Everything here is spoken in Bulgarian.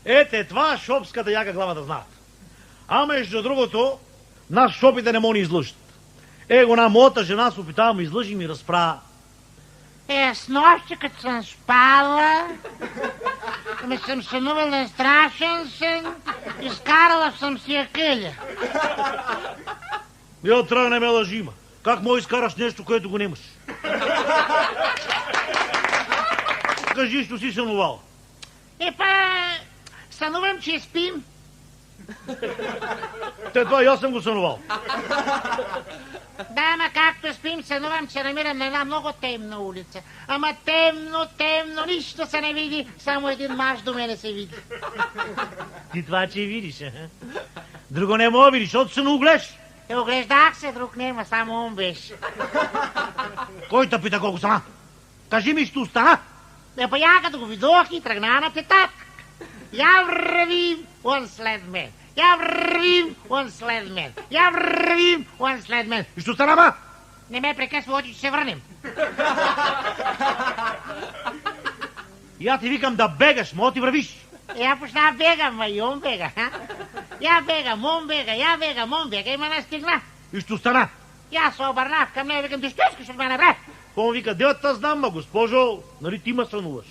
Ете, това шопската яка глава да знаят. А между другото, нас шопите не могат да излъжат. Его една моята жена се опитава ме излъжи и ми разправя. С нощи, като съм спала, ми съм сънувал на страшен сън, изкарала съм си я къля. Я трябва не ме лъжи, има. Как може изкараш нещо, което го нямаш? Кажи, що си сънувал. Сънувам, че спим. Те това и аз съм го сънувал. Да, ама както спим, сънувам, че намирам на една много темна улица. Ама темно, нищо се не види, само един маж до мене се види. Ти това, че видиш, а? Друго не мога видиш, защото се не оглеш. Оглеждах се, друг нема, само он беше. Кой те пита колко сама? Кажи ми, ще остана. Я като го видох и тръгна на тетак. Я вървим, он след мен. Я вървим, он след мен. Я вървим, он след мен. И ще остана, ма? Не ме прекъсва, оти, че се върнем. Я ти викам да бегаш, мога ти вървиш. Я почна бегам, ма и он бега. Я бегам, он бега, я бегам, он бега и ме настигна. И ще остана. Я се обърнах към нея, викам, ти ще искаш от мене, бре? По-му вика, девата знам, ма госпожо, нали ти ма сънуваш?